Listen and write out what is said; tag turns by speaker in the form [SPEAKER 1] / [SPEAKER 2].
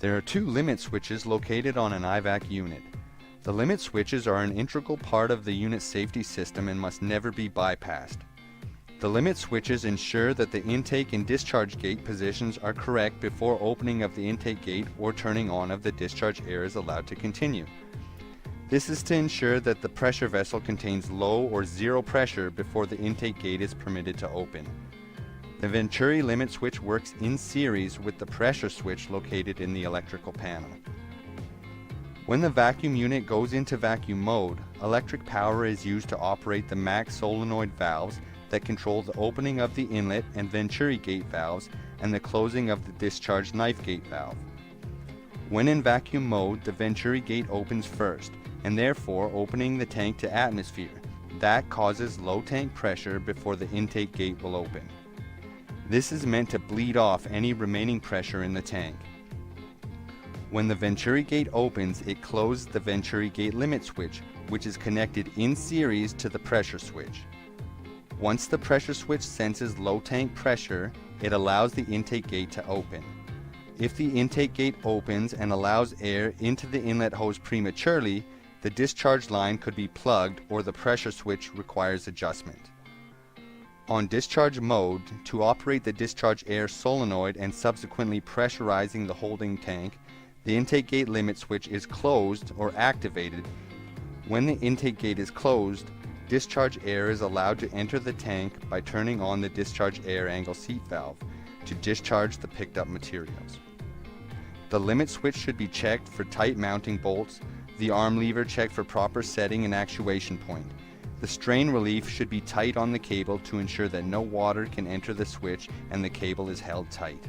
[SPEAKER 1] There are two limit switches located on an IVAC unit. The limit switches are an integral part of the unit safety system and must never be bypassed. The limit switches ensure that the intake and discharge gate positions are correct before opening of the intake gate or turning on of the discharge air is allowed to continue. This is to ensure that the pressure vessel contains low or zero pressure before the intake gate is permitted to open. The Venturi limit switch works in series with the pressure switch located in the electrical panel. When the vacuum unit goes into vacuum mode, electric power is used to operate the max solenoid valves that control the opening of the inlet and Venturi gate valves and the closing of the discharge knife gate valve. When in vacuum mode, the Venturi gate opens first, and therefore opening the tank to atmosphere. That causes low tank pressure before the intake gate will open. This is meant to bleed off any remaining pressure in the tank. When the Venturi gate opens, it closes the Venturi gate limit switch, which is connected in series to the pressure switch. Once the pressure switch senses low tank pressure, it allows the intake gate to open. If the intake gate opens and allows air into the inlet hose prematurely, the discharge line could be plugged or the pressure switch requires adjustment. On discharge mode, to operate the discharge air solenoid and subsequently pressurizing the holding tank, the intake gate limit switch is closed or activated. When the intake gate is closed, discharge air is allowed to enter the tank by turning on the discharge air angle seat valve to discharge the picked up materials. The limit switch should be checked for tight mounting bolts, the arm lever checked for proper setting and actuation point. The strain relief should be tight on the cable to ensure that no water can enter the switch and the cable is held tight.